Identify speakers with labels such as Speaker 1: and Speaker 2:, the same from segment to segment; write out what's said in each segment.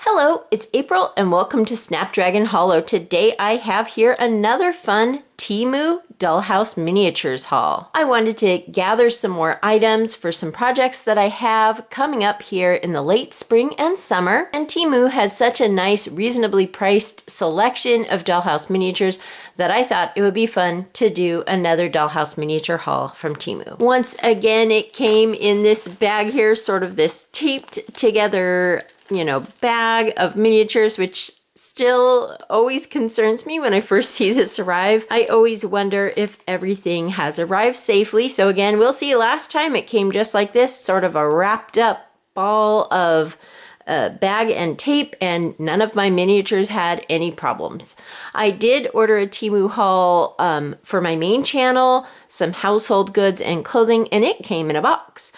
Speaker 1: Hello, it's April and welcome to Snapdragon Hollow. Today I have here another fun Temu Dollhouse miniatures haul. I wanted to gather some more items for some projects that I have coming up here in the late spring and summer. And Temu has such a nice, reasonably priced selection of Dollhouse miniatures that I thought it would be fun to do another Dollhouse miniature haul from Temu. Once again, it came in this bag here, sort of this taped together bag of miniatures, which still always concerns me when I first see this arrive. I always wonder if everything has arrived safely. So again, we'll see. Last time it came just like this, sort of a wrapped up ball of bag and tape, and none of my miniatures had any problems. I did order a Temu haul for my main channel, some household goods and clothing, and it came in a box.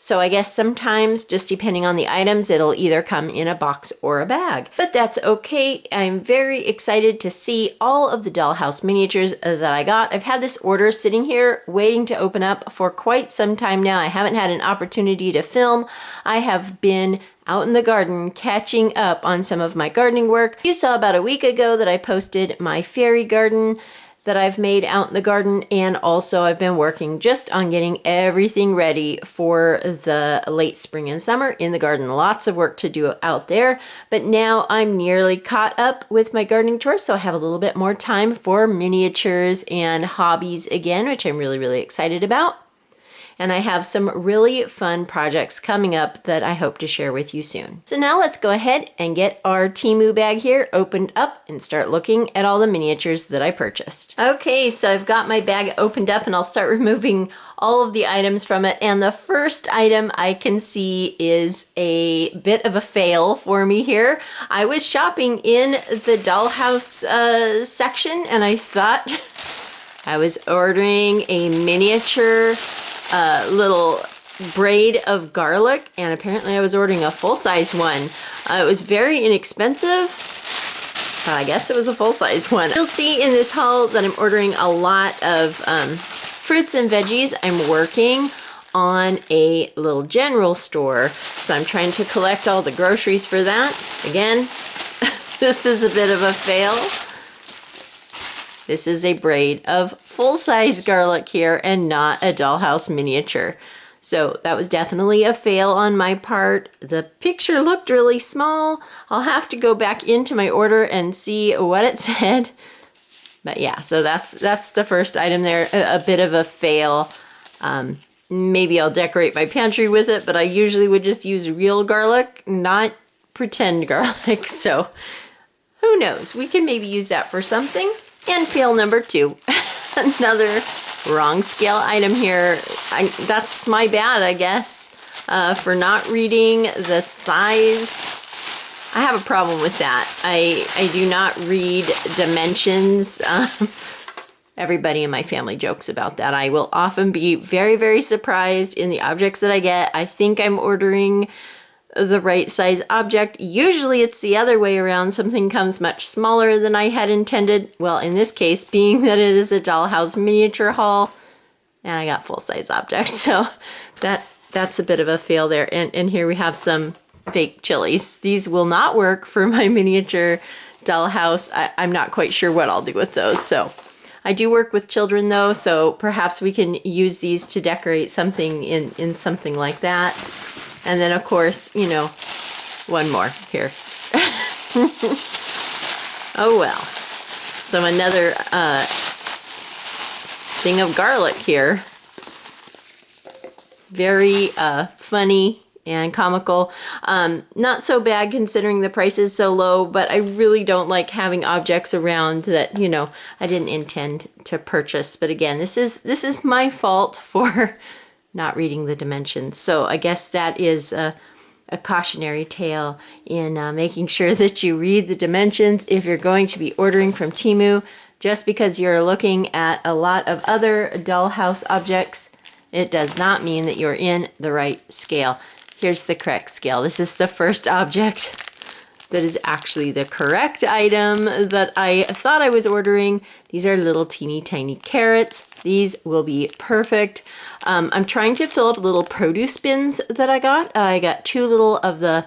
Speaker 1: So I guess sometimes, just depending on the items, it'll either come in a box or a bag. But that's okay. I'm very excited to see all of the Dollhouse miniatures that I got. I've had this order sitting here waiting to open up for quite some time now. I haven't had an opportunity to film. I have been out in the garden catching up on some of my gardening work. You saw about a week ago that I posted my fairy garden that I've made out in the garden, and also I've been working just on getting everything ready for the late spring and summer in the garden. Lots of work to do out there, but now I'm nearly caught up with my gardening chores, so I have a little bit more time for miniatures and hobbies again, which I'm really excited about. And I have some really fun projects coming up that I hope to share with you soon. So now let's go ahead and get our Temu bag here opened up and start looking at all the miniatures that I purchased. Okay, so I've got my bag opened up and I'll start removing all of the items from it. And the first item I can see is a bit of a fail for me here. I was shopping in the Dollhouse section and I thought I was ordering a miniature little braid of garlic, and apparently I was ordering a full-size one. It was very inexpensive, but I guess it was a full-size one. You'll see in this haul that I'm ordering a lot of fruits and veggies. I'm working on a little general store, so I'm trying to collect all the groceries for that. Again, this is a bit of a fail. This is a braid of full-size garlic here and not a Dollhouse miniature. So that was definitely a fail on my part. The picture looked really small. I'll have to go back into my order and see what it said. But yeah, so that's the first item there, a bit of a fail. Maybe I'll decorate my pantry with it, but I usually would just use real garlic, not pretend garlic. So who knows? We can maybe use that for something. And fail number 2, another wrong scale item here. That's my bad, I guess, for not reading the size. I have a problem with that. I do not read dimensions. Everybody in my family jokes about that. I will often be very surprised in the objects that I get. I think I'm ordering the right size object. Usually it's the other way around. Something comes much smaller than I had intended. Well, in this case, being that it is a Dollhouse miniature haul, and I got full-size objects, so that's a bit of a fail there. And here we have some fake chilies. These will not work for my miniature Dollhouse. I'm not quite sure what I'll do with those. So I do work with children though, so perhaps we can use these to decorate something in something like that. And then, of course, one more here. Oh, well. So another thing of garlic here. Very funny and comical. Not so bad considering the price is so low, but I really don't like having objects around that, I didn't intend to purchase. But again, this is my fault for not reading the dimensions. So I guess that is a cautionary tale in making sure that you read the dimensions if you're going to be ordering from Temu. Just because you're looking at a lot of other Dollhouse objects, it does not mean that you're in the right scale. Here's the correct scale. This is the first object that is actually the correct item that I thought I was ordering. These are little teeny tiny carrots. These will be perfect. I'm trying to fill up little produce bins that I got. I got 2 little of the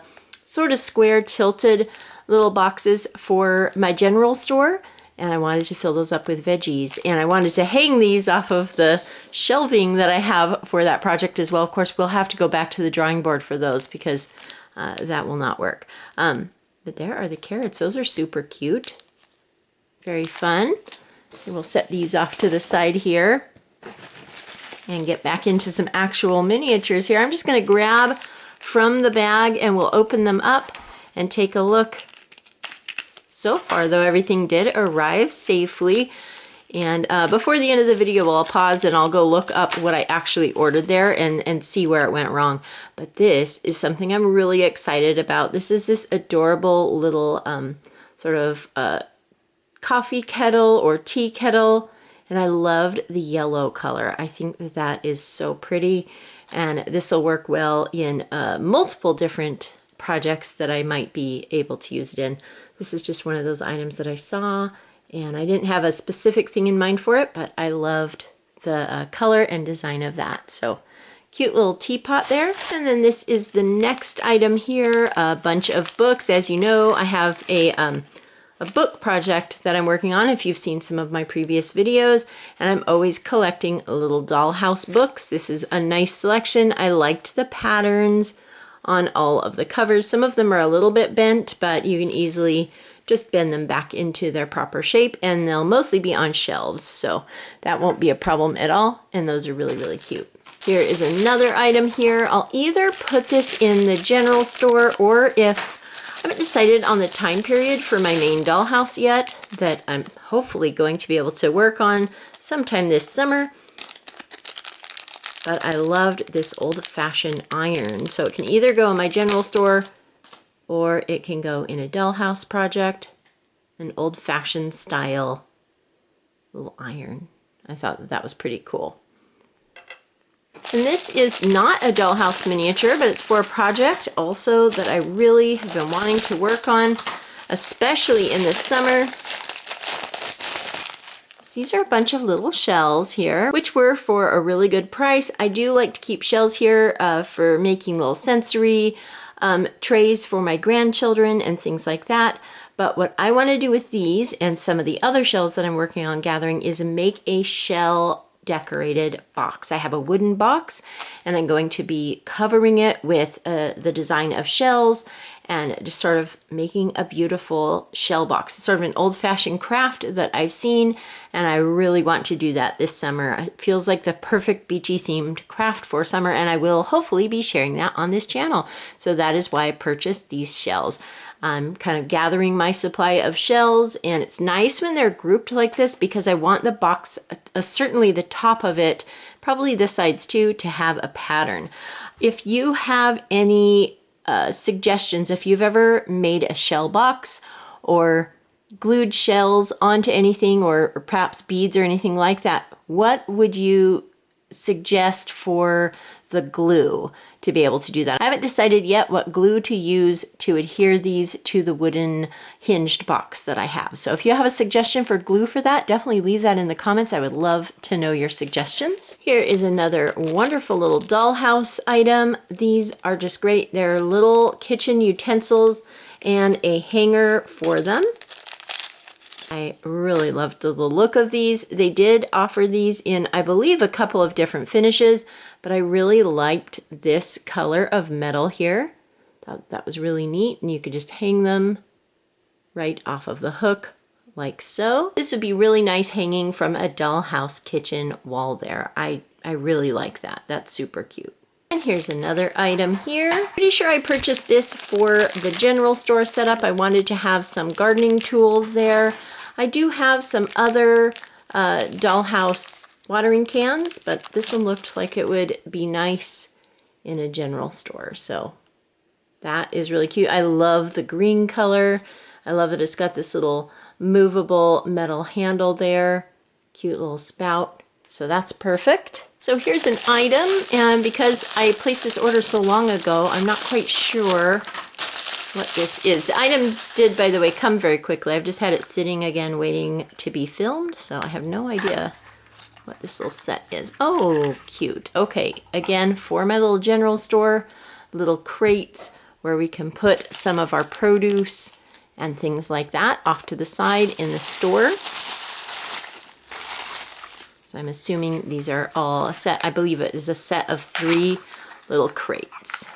Speaker 1: sort of square tilted little boxes for my general store. And I wanted to fill those up with veggies. And I wanted to hang these off of the shelving that I have for that project as well. Of course, we'll have to go back to the drawing board for those because that will not work. But there are the carrots. Those are super cute. Very fun. And we'll set these off to the side here and get back into some actual miniatures here. I'm just going to grab from the bag and we'll open them up and take a look. So far, though, everything did arrive safely. And before the end of the video, I'll pause and I'll go look up what I actually ordered there and see where it went wrong. But this is something I'm really excited about. This is this adorable little sort of coffee kettle or tea kettle. And I loved the yellow color. I think that that is so pretty. And this will work well in multiple different projects that I might be able to use it in. This is just one of those items that I saw, and I didn't have a specific thing in mind for it, but I loved the color and design of that. So cute little teapot there. And then this is the next item here, a bunch of books. As you know, I have a book project that I'm working on, if you've seen some of my previous videos, and I'm always collecting little Dollhouse books. This is a nice selection. I liked the patterns on all of the covers. Some of them are a little bit bent, but you can easily just bend them back into their proper shape, and they'll mostly be on shelves, so that won't be a problem at all, and those are really, really cute. Here is another item here. I'll either put this in the general store, or if I haven't decided on the time period for my main dollhouse yet, that I'm hopefully going to be able to work on sometime this summer. But I loved this old-fashioned iron. So it can either go in my general store or it can go in a dollhouse project. An old-fashioned style little iron. I thought that was pretty cool. And this is not a dollhouse miniature, but it's for a project also that I really have been wanting to work on, especially in the summer. These are a bunch of little shells here, which were for a really good price. I do like to keep shells here for making little sensory trays for my grandchildren and things like that. But what I want to do with these and some of the other shells that I'm working on gathering is make a shell decorated box. I have a wooden box and I'm going to be covering it with the design of shells and just sort of making a beautiful shell box. It's sort of an old-fashioned craft that I've seen, and I really want to do that this summer. It feels like the perfect beachy themed craft for summer, and I will hopefully be sharing that on this channel. So that is why I purchased these shells. I'm kind of gathering my supply of shells, and it's nice when they're grouped like this because I want the box, certainly the top of it, probably the sides too, to have a pattern. If you have any suggestions, if you've ever made a shell box or glued shells onto anything or perhaps beads or anything like that, what would you suggest for the glue to be able to do that? I haven't decided yet what glue to use to adhere these to the wooden hinged box that I have. So if you have a suggestion for glue for that, definitely leave that in the comments. I would love to know your suggestions. Here is another wonderful little dollhouse item. These are just great. They're little kitchen utensils and a hanger for them. I really loved the look of these. They did offer these in, I believe, a couple of different finishes, but I really liked this color of metal here. Thought that was really neat, and you could just hang them right off of the hook like so. This would be really nice hanging from a dollhouse kitchen wall there. I really like that. That's super cute. And here's another item here. Pretty sure I purchased this for the general store setup. I wanted to have some gardening tools there. I do have some other dollhouse watering cans, but this one looked like it would be nice in a general store. So that is really cute. I love the green color. I love that it's got this little movable metal handle there. Cute little spout. So that's perfect. So here's an item, and because I placed this order so long ago, I'm not quite sure what this is. The items did, by the way, come very quickly. I've just had it sitting again waiting to be filmed, so I have no idea what this little set is. Oh, cute. Okay, again, for my little general store, little crates where we can put some of our produce and things like that off to the side in the store. So I'm assuming these are all a set. I believe it is a set of 3 little crates.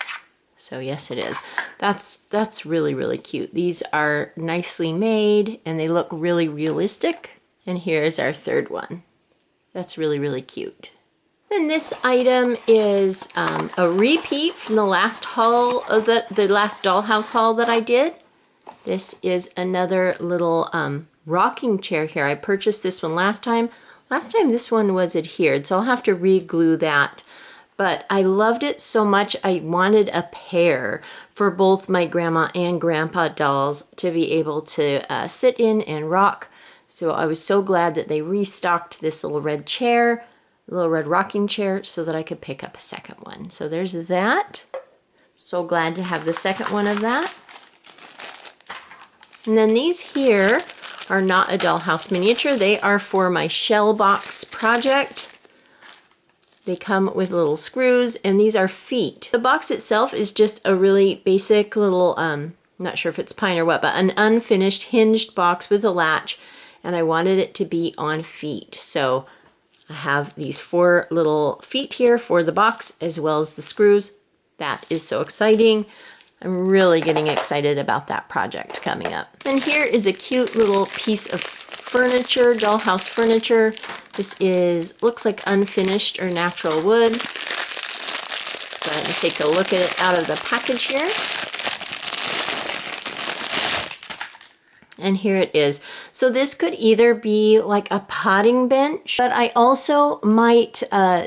Speaker 1: So yes, it is. That's really, really cute. These are nicely made and they look really realistic. And here's our third one. That's really, really cute. Then this item is a repeat from the last haul of the last Dollhouse haul that I did. This is another little rocking chair here. I purchased this one last time. Last time this one was adhered, so I'll have to re-glue that. But I loved it so much, I wanted a pair for both my grandma and grandpa dolls to be able to sit in and rock. So I was so glad that they restocked this little red chair, little red rocking chair, so that I could pick up a second one. So there's that. So glad to have the second one of that. And then these here are not a Dollhouse miniature. They are for my shell box project. They come with little screws, and these are feet. The box itself is just a really basic little, I'm not sure if it's pine or what, but an unfinished hinged box with a latch, and I wanted it to be on feet. So I have these 4 little feet here for the box, as well as the screws. That is so exciting. I'm really getting excited about that project coming up. And here is a cute little piece of furniture, Dollhouse furniture. This looks like unfinished or natural wood. Go ahead and take a look at it out of the package here. And here it is. So this could either be like a potting bench, but I also might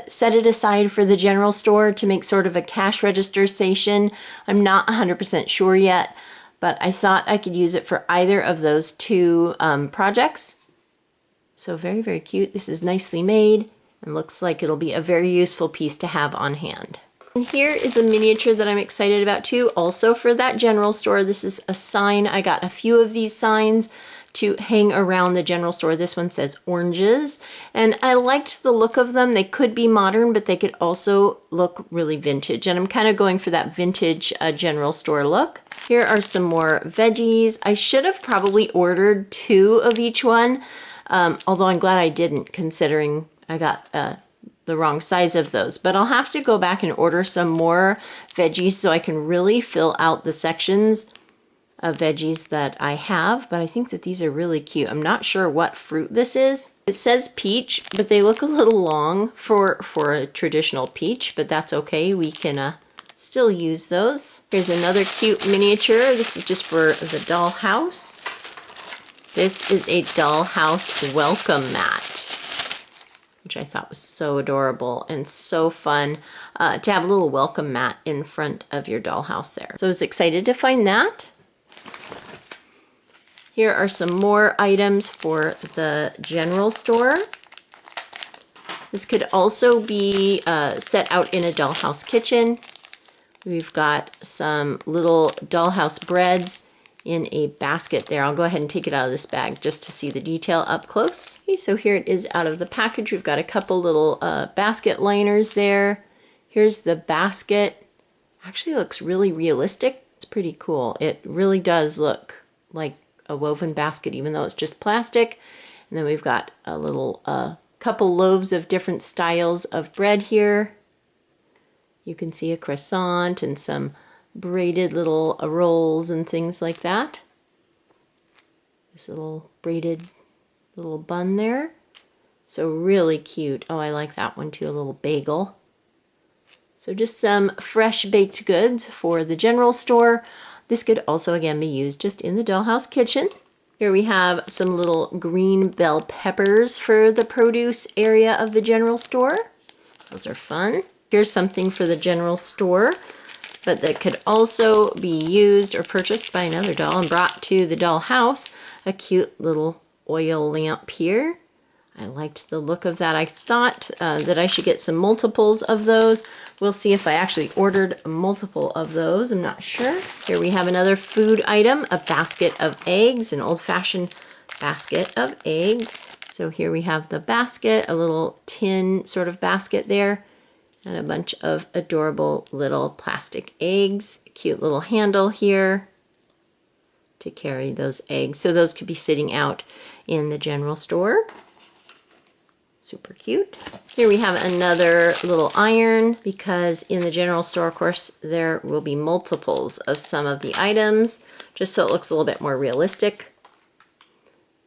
Speaker 1: set it aside for the general store to make sort of a cash register station. I'm not 100% sure yet, but I thought I could use it for either of those 2 projects. So very, very cute. This is nicely made and looks like it'll be a very useful piece to have on hand. And here is a miniature that I'm excited about too, also for that general store. This is a sign. I got a few of these signs to hang around the general store. This one says oranges, and I liked the look of them. They could be modern, but they could also look really vintage, and I'm kind of going for that vintage general store look. Here are some more veggies. I should have probably ordered 2 of each one, although I'm glad I didn't, considering I got the wrong size of those. But I'll have to go back and order some more veggies so I can really fill out the sections of veggies that I have. But I think that these are really cute. I'm not sure what fruit this is. It says peach, but they look a little long for a traditional peach, but that's okay. We can still use those. Here's another cute miniature. This is just for the Dollhouse. This is a Dollhouse welcome mat, which I thought was so adorable and so fun to have a little welcome mat in front of your dollhouse there. So I was excited to find that. Here are some more items for the general store. This could also be set out in a Dollhouse kitchen. We've got some little Dollhouse breads in a basket there. I'll go ahead and take it out of this bag just to see the detail up close. Okay, so here it is out of the package. We've got a couple little basket liners there. Here's the basket. Actually looks really realistic. It's pretty cool. It really does look like a woven basket, even though it's just plastic. And then we've got a little couple loaves of different styles of bread here. You can see a croissant and some braided little rolls and things like that. This little braided little bun there. So really cute. Oh, I like that one too, a little bagel. So just some fresh baked goods for the general store. This could also again be used just in the Dollhouse kitchen. Here we have some little green bell peppers for the produce area of the general store. Those are fun. Here's something for the general store, but that could also be used or purchased by another doll and brought to the Dollhouse. A cute little oil lamp here. I liked the look of that. I thought that I should get some multiples of those. We'll see if I actually ordered a multiple of those. I'm not sure. Here we have another food item, a basket of eggs, an old-fashioned basket of eggs. So here we have the basket, a little tin sort of basket there. And a bunch of adorable little plastic eggs. A cute little handle here to carry those eggs. So those could be sitting out in the general store. Super cute. Here we have another little iron, because in the general store, of course, there will be multiples of some of the items, just so it looks a little bit more realistic.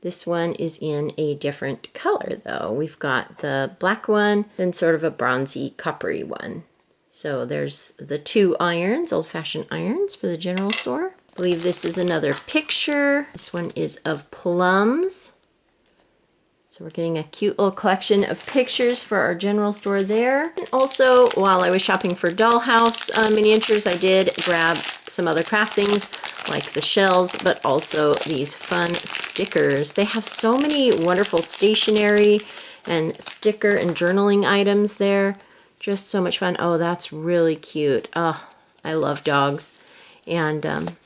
Speaker 1: This one is in a different color though. We've got the black one, then sort of a bronzy coppery one. So there's the 2 irons, old-fashioned irons for the general store. I believe this is another picture. This one is of plums. So we're getting a cute little collection of pictures for our general store there. And also, while I was shopping for Dollhouse miniatures, I did grab some other craft things like the shells, but also these fun stickers. They have so many wonderful stationery and sticker and journaling items there. Just so much fun. Oh, that's really cute. Oh, I love dogs. And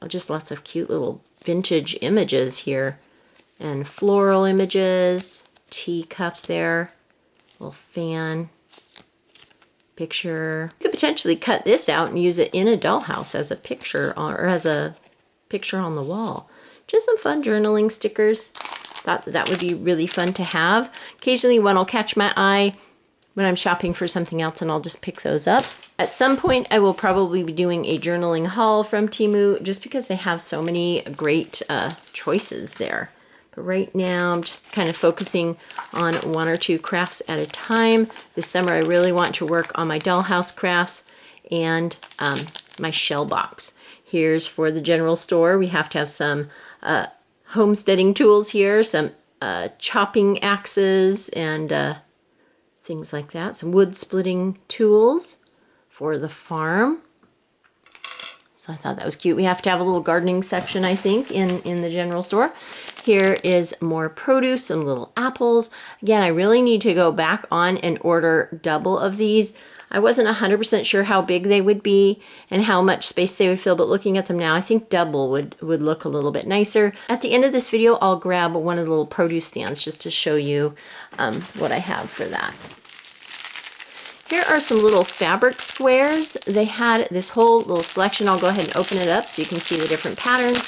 Speaker 1: just lots of cute little vintage images here. And floral images, teacup there, little fan, picture. You could potentially cut this out and use it in a dollhouse as a picture, or as a picture on the wall. Just some fun journaling stickers. Thought that would be really fun to have. Occasionally one will catch my eye when I'm shopping for something else, and I'll just pick those up. At some point, I will probably be doing a journaling haul from Temu, just because they have so many great choices there. But right now, I'm just kind of focusing on 1 or 2 crafts at a time. This summer, I really want to work on my dollhouse crafts and my shell box. Here's for the general store. We have to have some homesteading tools here, some chopping axes and things like that. Some wood splitting tools for the farm. So I thought that was cute. We have to have a little gardening section, I think, in the general store. Here is more produce, some little apples. Again, I really need to go back on and order double of these. I wasn't 100% sure how big they would be and how much space they would fill, but looking at them now, I think double would look a little bit nicer. At the end of this video, I'll grab one of the little produce stands just to show you what I have for that. Here are some little fabric squares. They had this whole little selection. I'll go ahead and open it up so you can see the different patterns.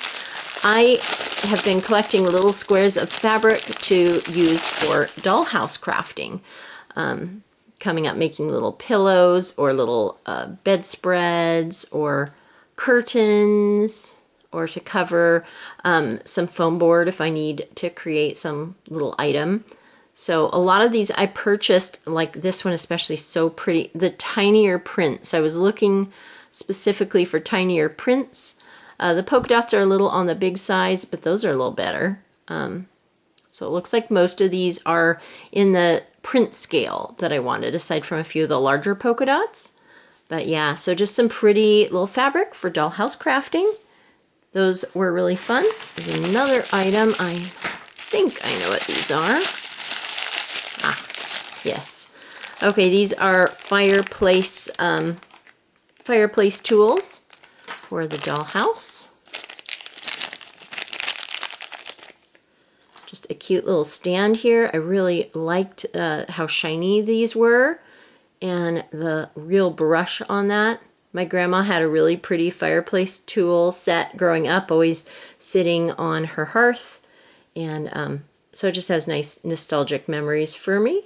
Speaker 1: I have been collecting little squares of fabric to use for dollhouse crafting. Coming up making little pillows or little bedspreads or curtains, or to cover some foam board if I need to create some little item. So a lot of these I purchased, like this one especially, so pretty. The tinier prints. I was looking specifically for tinier prints. The polka dots are a little on the big size, but those are a little better. So it looks like most of these are in the print scale that I wanted, aside from a few of the larger polka dots. But yeah, so just some pretty little fabric for dollhouse crafting. Those were really fun. There's another item. I think I know what these are. Ah, yes. Okay, these are fireplace tools for the dollhouse. Just a cute little stand here. I really liked how shiny these were and the real brush on that. My grandma had a really pretty fireplace tool set growing up, always sitting on her hearth. And so it just has nice nostalgic memories for me.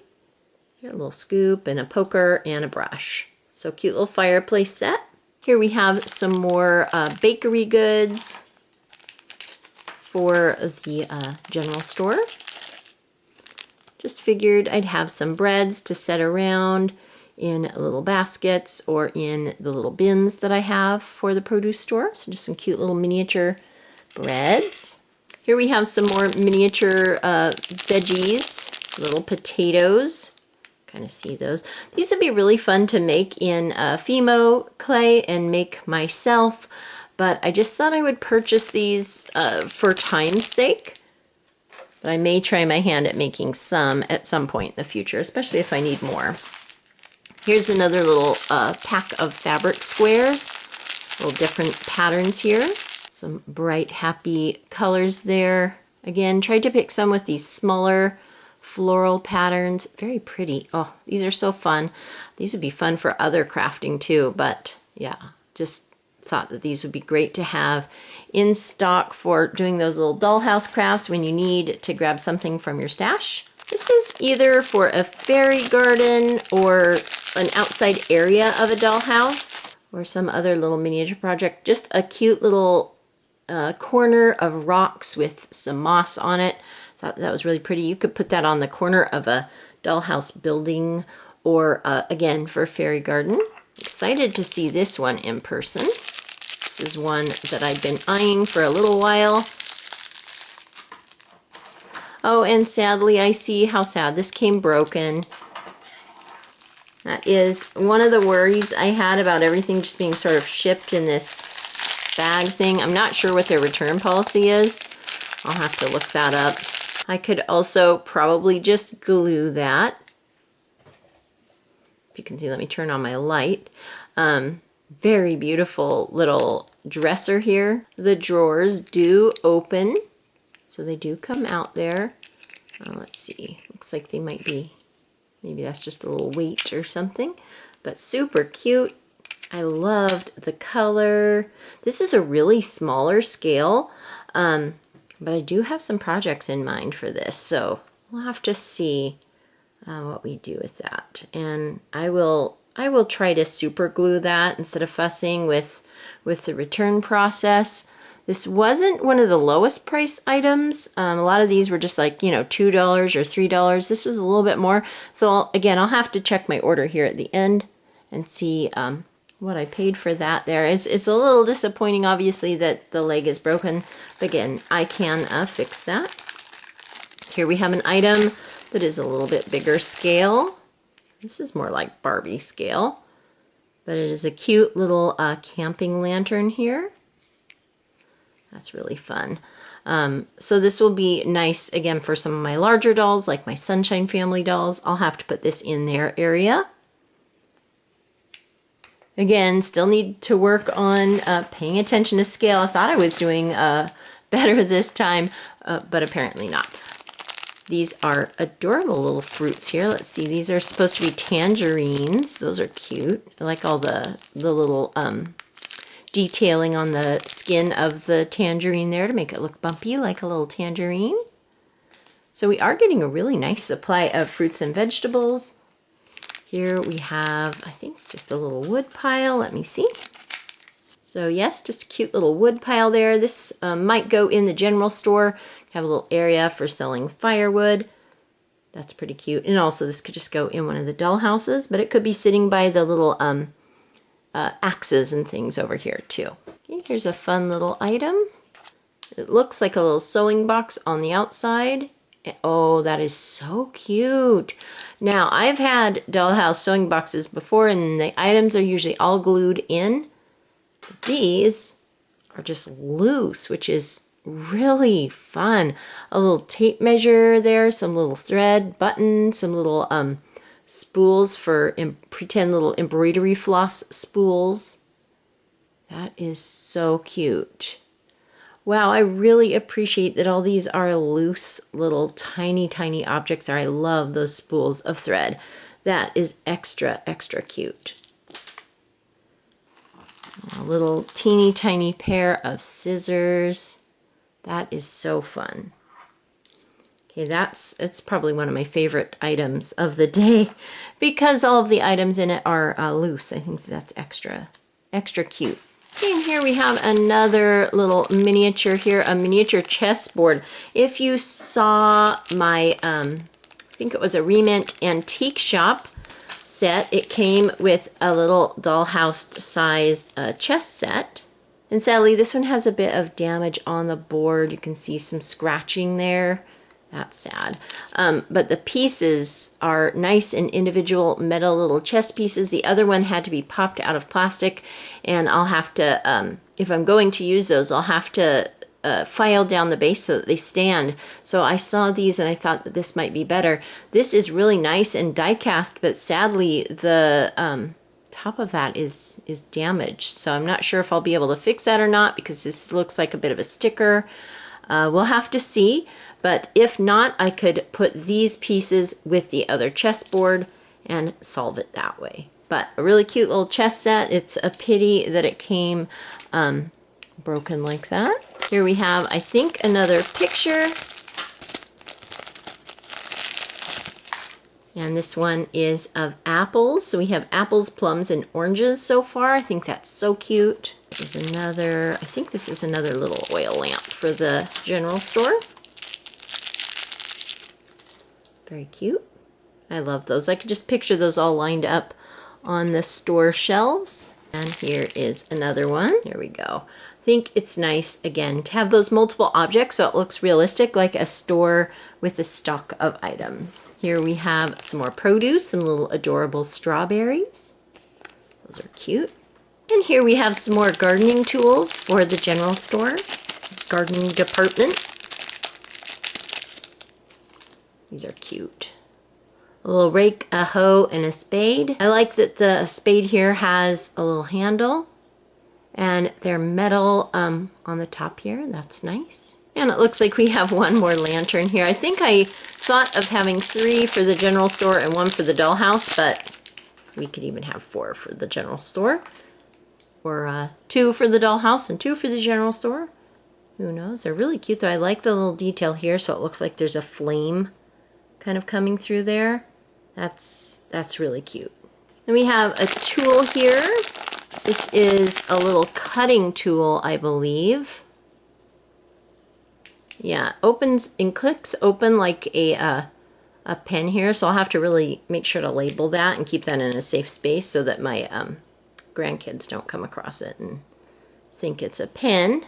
Speaker 1: Here, a little scoop and a poker and a brush. So cute little fireplace set. Here we have some more bakery goods for the general store. Just figured I'd have some breads to set around in little baskets or in the little bins that I have for the produce store. So just some cute little miniature breads. Here we have some more miniature veggies, little potatoes. Kind of see those. These would be really fun to make in Fimo clay and make myself, but I just thought I would purchase these for time's sake. But I may try my hand at making some at some point in the future, especially if I need more. Here's another little pack of fabric squares, little different patterns here. Some bright, happy colors there. Again, tried to pick some with these smaller floral patterns. Very pretty. Oh, these are so fun. These would be fun for other crafting too, but yeah, just thought that these would be great to have in stock for doing those little dollhouse crafts when you need to grab something from your stash. This is either for a fairy garden or an outside area of a dollhouse or some other little miniature project. Just a cute little corner of rocks with some moss on it. Thought that was really pretty. You could put that on the corner of a dollhouse building or again for a fairy garden. Excited to see this one in person. This is one that I've been eyeing for a little while. Oh, and sadly, I see how sad this came broken. That is one of the worries I had about everything just being sort of shipped in this bag thing. I'm not sure what their return policy is. I'll have to look that up. I could also probably just glue that. If you can see, let me turn on my light. Very beautiful little dresser here. The drawers do open. So they do come out there. Let's see. Looks like they might be, maybe that's just a little weight or something. But super cute. I loved the color. This is a really smaller scale. But I do have some projects in mind for this. So we'll have to see what we do with that. And I will try to super glue that instead of fussing with the return process. This wasn't one of the lowest price items. A lot of these were just like, you know, $2 or $3. This was a little bit more. So again, I'll have to check my order here at the end and see what I paid for that there. It's a little disappointing, obviously, that the leg is broken. But again, I can fix that. Here we have an item that is a little bit bigger scale. This is more like Barbie scale. But it is a cute little camping lantern here. That's really fun. So this will be nice, again, for some of my larger dolls, like my Sunshine Family dolls. I'll have to put this in their area. Again, still need to work on paying attention to scale. I thought I was doing better this time, but apparently not. These are adorable little fruits here. Let's see, these are supposed to be tangerines. Those are cute. I like all the little detailing on the skin of the tangerine there to make it look bumpy like a little tangerine. So we are getting a really nice supply of fruits and vegetables. Here we have, I think, just a little wood pile. Let me see. So yes, just a cute little wood pile there. This might go in the general store. Have a little area for selling firewood. That's pretty cute. And also this could just go in one of the doll houses, but it could be sitting by the little axes and things over here too. Okay, here's a fun little item. It looks like a little sewing box on the outside. Oh, that is so cute. Now, I've had dollhouse sewing boxes before and the items are usually all glued in. These are just loose, which is really fun. A little tape measure there, some little thread, button, some little spools for pretend little embroidery floss spools. That is so cute. Wow, I really appreciate that all these are loose little tiny objects. I love those spools of thread. That is extra cute. A little teeny tiny pair of scissors. That is so fun. Okay, it's probably one of my favorite items of the day because all of the items in it are loose. I think that's extra cute. Okay, and here we have another little miniature here, a miniature chessboard. If you saw my, I think it was a Remint Antique Shop set, it came with a little dollhouse sized chess set. And sadly, this one has a bit of damage on the board. You can see some scratching there. That's sad. But the pieces are nice and individual metal little chess pieces. The other one had to be popped out of plastic, and I'll have to, if I'm going to use those, I'll have to file down the base so that they stand. So I saw these and I thought that this might be better. This is really nice and die cast, but sadly the top of that is damaged. So I'm not sure if I'll be able to fix that or not because this looks like a bit of a sticker. We'll have to see. But if not, I could put these pieces with the other chessboard and solve it that way. But a really cute little chess set. It's a pity that it came broken like that. Here we have, I think, another picture. And this one is of apples. So we have apples, plums, and oranges so far. I think that's so cute. There's another, I think this is another little oil lamp for the general store. Very cute. I love those. I could just picture those all lined up on the store shelves. And here is another one. Here we go. I think it's nice, again, to have those multiple objects so it looks realistic, like a store with a stock of items. Here we have some more produce, some little adorable strawberries. Those are cute. And here we have some more gardening tools for the general store, gardening department. These are cute. A little rake, a hoe, and a spade. I like that the spade here has a little handle. And they're metal on the top here. That's nice. And it looks like we have one more lantern here. I think I thought of having 3 for the general store and 1 for the dollhouse, but we could even have 4 for the general store. Or 2 for the dollhouse and 2 for the general store. Who knows? They're really cute though. I like the little detail here, so it looks like there's a flame kind of coming through there. That's really cute. Then we have a tool here. This is a little cutting tool, I believe. Yeah, opens and clicks open like a pen here, so I'll have to really make sure to label that and keep that in a safe space so that my grandkids don't come across it and think it's a pen.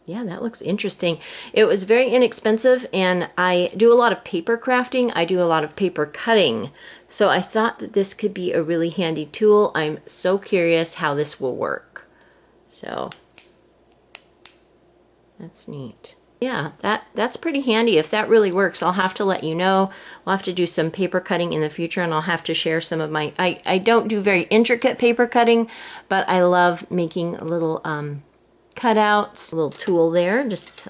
Speaker 1: Yeah, that looks interesting. It was very inexpensive, and I do a lot of paper crafting. I do a lot of paper cutting. So I thought that this could be a really handy tool. I'm so curious how this will work. So that's neat. Yeah, that's pretty handy. If that really works, I'll have to let you know. We'll have to do some paper cutting in the future, and I'll have to share some of my... I don't do very intricate paper cutting, but I love making little... cutouts, a little tool there just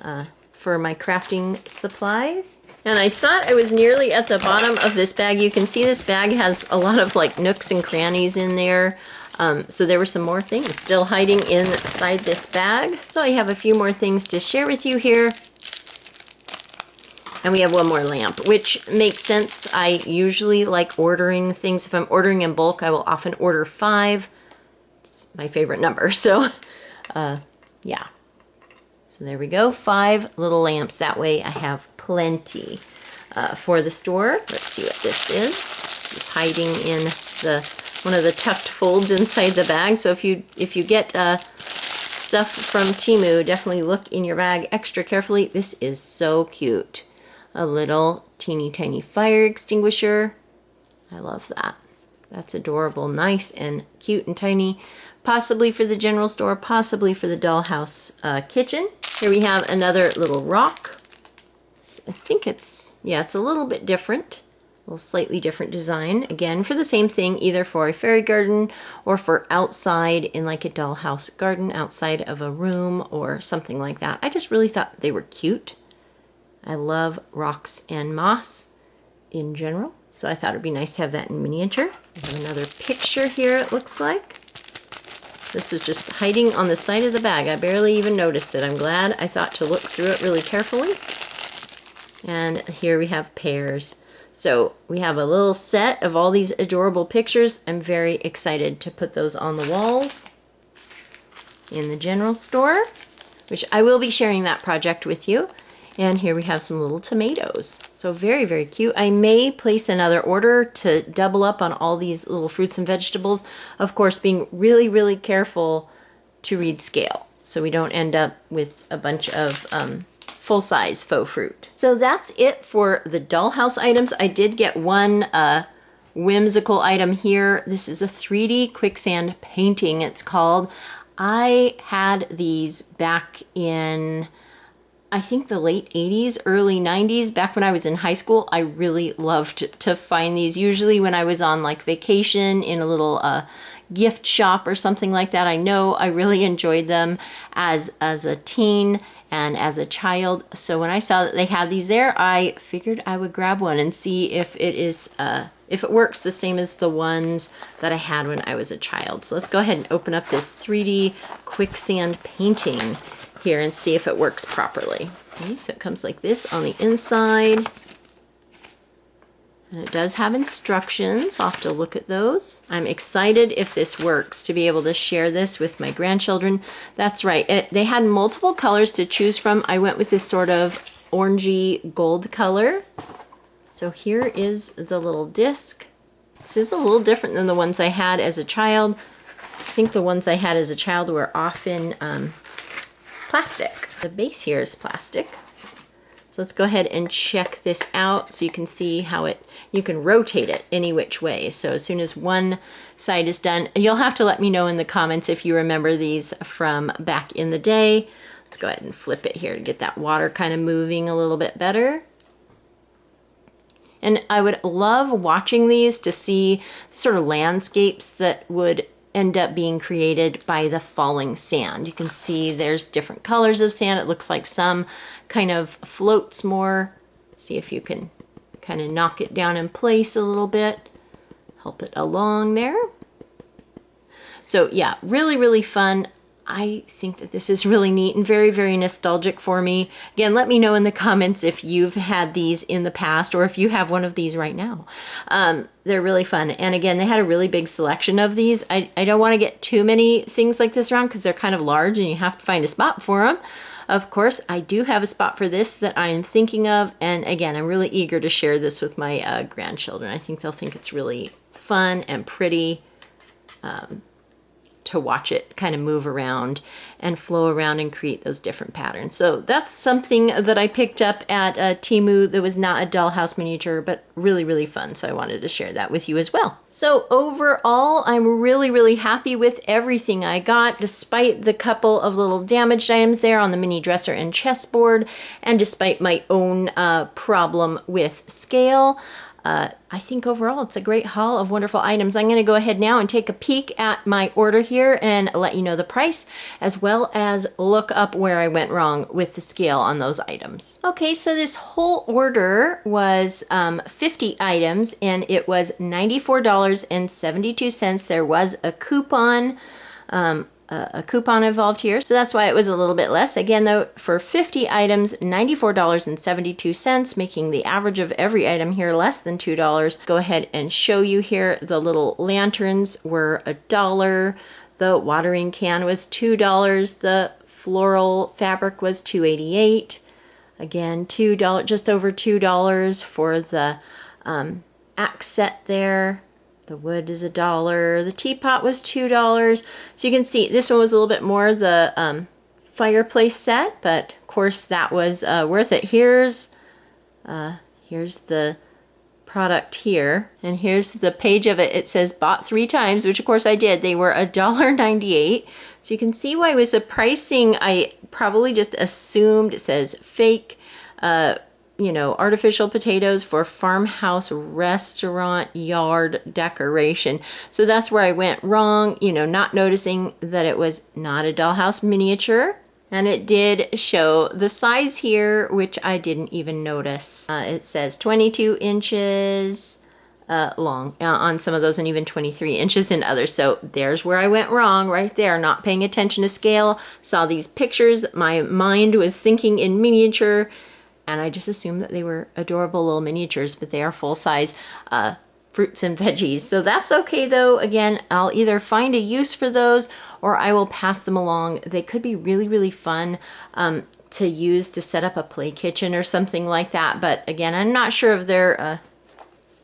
Speaker 1: for my crafting supplies. And I thought I was nearly at the bottom of this bag. You can see this bag has a lot of like nooks and crannies in there. So there were some more things still hiding inside this bag. So I have a few more things to share with you here. And we have one more lamp, which makes sense. I usually like ordering things. If I'm ordering in bulk, I will often order 5. It's my favorite number. So yeah. So there we go. 5 little lamps. That way I have plenty for the store. Let's see what this is. It's hiding in one of the tucked folds inside the bag. So if you get stuff from Temu, definitely look in your bag extra carefully. This is so cute. A little teeny tiny fire extinguisher. I love that. That's adorable. Nice and cute and tiny. Possibly for the general store, possibly for the dollhouse kitchen. Here we have another little rock. I think it's a little bit different. A little slightly different design. Again, for the same thing, either for a fairy garden or for outside in like a dollhouse garden, outside of a room or something like that. I just really thought they were cute. I love rocks and moss in general, so I thought it'd be nice to have that in miniature. We have another picture here, it looks like. This was just hiding on the side of the bag. I barely even noticed it. I'm glad I thought to look through it really carefully. And here we have pears. So we have a little set of all these adorable pictures. I'm very excited to put those on the walls in the general store, which I will be sharing that project with you. And here we have some little tomatoes. So very, very cute. I may place another order to double up on all these little fruits and vegetables. Of course, being really, really careful to read scale, so we don't end up with a bunch of full-size faux fruit. So that's it for the dollhouse items. I did get one whimsical item here. This is a 3D quicksand painting, it's called. I had these back in... I think the late 80s, early 90s, back when I was in high school. I really loved to find these. Usually when I was on like vacation in a little gift shop or something like that. I know I really enjoyed them as a teen, and as a child. So when I saw that they had these there, I figured I would grab one and see if it works the same as the ones that I had when I was a child. So let's go ahead and open up this 3D quicksand painting here and see if it works properly. Okay, so it comes like this on the inside. And it does have instructions. I'll have to look at those. I'm excited if this works to be able to share this with my grandchildren. That's right. They had multiple colors to choose from. I went with this sort of orangey gold color. So here is the little disc. This is a little different than the ones I had as a child. I think the ones I had as a child were often plastic. The base here is plastic. So let's go ahead and check this out so you can see how you can rotate it any which way. So as soon as one side is done, you'll have to let me know in the comments if you remember these from back in the day. Let's go ahead and flip it here to get that water kind of moving a little bit better. And I would love watching these to see sort of landscapes that would end up being created by the falling sand. You can see there's different colors of sand. It looks like some kind of floats more. See if you can kind of knock it down in place a little bit, help it along there. So yeah, really, really fun. I think that this is really neat and very, very nostalgic for me. Again, let me know in the comments if you've had these in the past or if you have one of these right now. They're really fun. And again, they had a really big selection of these. I don't want to get too many things like this around because they're kind of large and you have to find a spot for them. Of course, I do have a spot for this that I am thinking of. And again, I'm really eager to share this with my grandchildren. I think they'll think it's really fun and pretty. To watch it kind of move around and flow around and create those different patterns. So that's something that I picked up at Temu that was not a dollhouse miniature, but really, really fun. So I wanted to share that with you as well. So overall, I'm really, really happy with everything I got, despite the couple of little damaged items there on the mini dresser and chessboard, and despite my own problem with scale. I think overall it's a great haul of wonderful items. I'm going to go ahead now and take a peek at my order here and let you know the price, as well as look up where I went wrong with the scale on those items. Okay, so this whole order was 50 items and it was $94.72. There was a coupon involved here, so that's why it was a little bit less. Again though, for 50 items, $94.72, making the average of every item here less than $2. Go ahead and show you here, the little lanterns were $1, the watering can was $2, the floral fabric was $2.88. Again, $2, just over $2 for the axe set there. The wood is $1. The teapot was $2. So you can see this one was a little bit more the fireplace set, but of course that was worth it. Here's the product here, and here's the page of it. It says bought 3 times, which of course I did. They were $1.98. So you can see why with the pricing, I probably just assumed it says fake, you know, artificial potatoes for farmhouse restaurant yard decoration. So that's where I went wrong, you know, not noticing that it was not a dollhouse miniature. And it did show the size here, which I didn't even notice. It says 22 inches long on some of those, and even 23 inches in others. So there's where I went wrong right there, not paying attention to scale. Saw these pictures, my mind was thinking in miniature, and I just assumed that they were adorable little miniatures, but they are full-size fruits and veggies. So that's okay though. Again, I'll either find a use for those or I will pass them along. They could be really, really fun to use to set up a play kitchen or something like that. But again, I'm not sure if they're,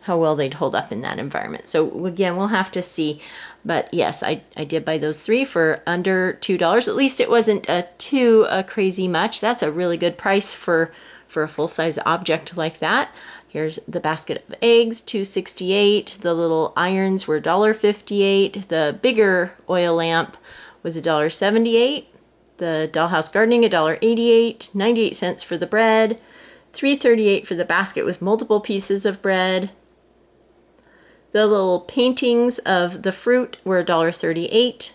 Speaker 1: how well they'd hold up in that environment. So again, we'll have to see. But yes, I did buy those 3 for under $2. At least it wasn't too crazy much. That's a really good price for a full-size object like that. Here's the basket of eggs, $2.68. The little irons were $1.58. The bigger oil lamp was $1.78. The dollhouse gardening, $1.88. 98 cents for the bread. $3.38 for the basket with multiple pieces of bread. The little paintings of the fruit were $1.38.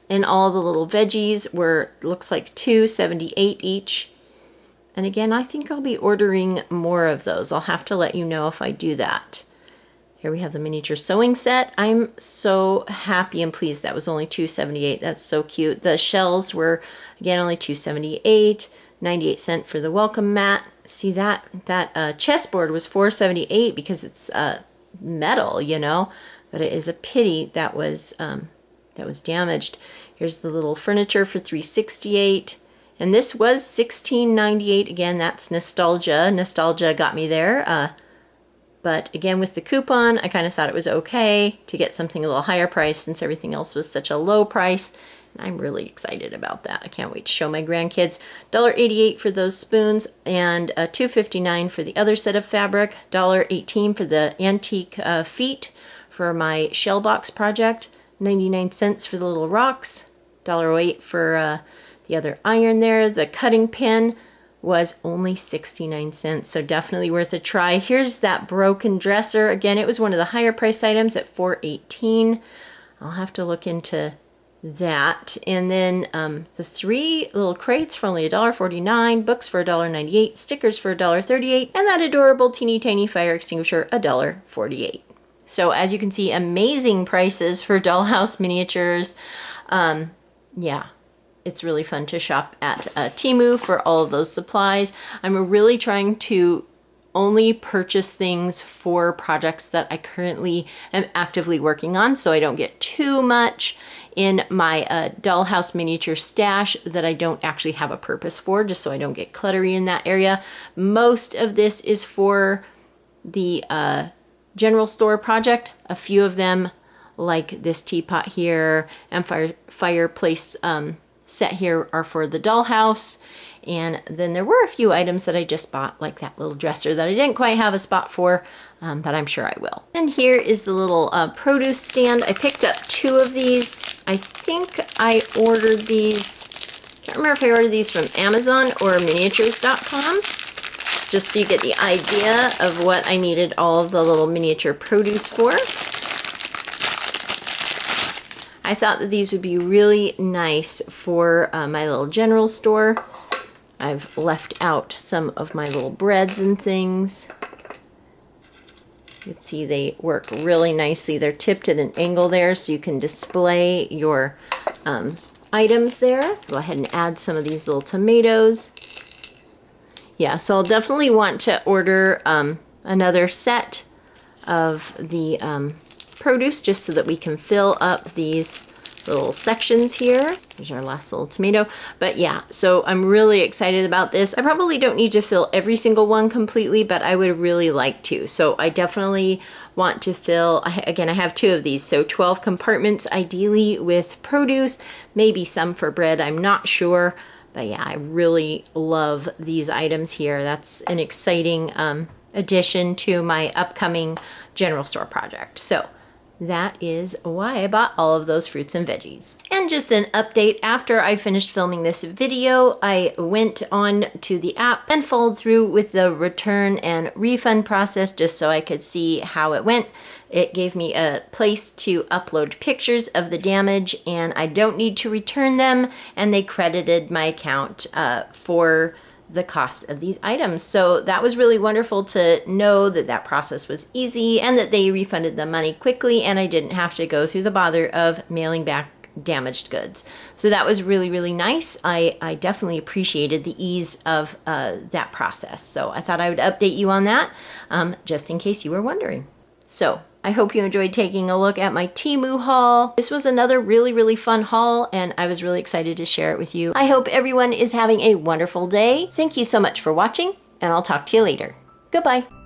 Speaker 1: And all the little veggies were, looks like $2.78 each. And again, I think I'll be ordering more of those. I'll have to let you know if I do that. Here we have the miniature sewing set. I'm so happy and pleased that was only $2.78. That's so cute. The shells were, again, only $2.78, 98 cents for the welcome mat. See that chessboard was $4.78 because it's metal, you know, but it is a pity that was damaged. Here's the little furniture for $3.68. And this was $16.98. Again, that's nostalgia. Nostalgia got me there. But again, with the coupon, I kind of thought it was okay to get something a little higher price since everything else was such a low price. And I'm really excited about that. I can't wait to show my grandkids. $1.88 for those spoons and $2.59 for the other set of fabric. $1.18 for the antique feet for my shell box project. 99 cents for the little rocks. $1.08 for the other iron there. The cutting pin was only 69 cents, so definitely worth a try. Here's that broken dresser. Again, it was one of the higher priced items at $4.18. I'll have to look into that. And then the 3 little crates for only $1.49, books for $1.98, stickers for $1.38, and that adorable teeny tiny fire extinguisher, $1.48. So as you can see, amazing prices for Dollhouse miniatures. Yeah. It's really fun to shop at Temu for all of those supplies. I'm really trying to only purchase things for projects that I currently am actively working on, so I don't get too much in my Dollhouse miniature stash that I don't actually have a purpose for, just so I don't get cluttery in that area. Most of this is for the general store project. A few of them, like this teapot here and fireplace set here, are for the Dollhouse. And then there were a few items that I just bought, like that little dresser that I didn't quite have a spot for, but I'm sure I will. And here is the little produce stand. I picked up 2 of these. I think I ordered these, can't remember if I ordered these from Amazon or miniatures.com, just so you get the idea of what I needed all of the little miniature produce for. I thought that these would be really nice for my little general store. I've left out some of my little breads and things. You can see they work really nicely. They're tipped at an angle there so you can display your items there. Go ahead and add some of these little tomatoes. Yeah, so I'll definitely want to order another set of the produce just so that we can fill up these little sections here. There's our last little tomato. But yeah, so I'm really excited about this. I probably don't need to fill every single one completely, but I would really like to. So I definitely want to fill, again, I have 2 of these, so 12 compartments ideally with produce, maybe some for bread, I'm not sure. But yeah, I really love these items here. That's an exciting addition to my upcoming general store project. So that is why I bought all of those fruits and veggies. And just an update, after I finished filming this video, I went on to the app and followed through with the return and refund process just so I could see how it went. It gave me a place to upload pictures of the damage and I don't need to return them, and they credited my account for the cost of these items. So that was really wonderful to know that that process was easy and that they refunded the money quickly and I didn't have to go through the bother of mailing back damaged goods. So that was really, really nice. I definitely appreciated the ease of that process. So I thought I would update you on that just in case you were wondering. So I hope you enjoyed taking a look at my Temu haul. This was another really, really fun haul and I was really excited to share it with you. I hope everyone is having a wonderful day. Thank you so much for watching and I'll talk to you later. Goodbye.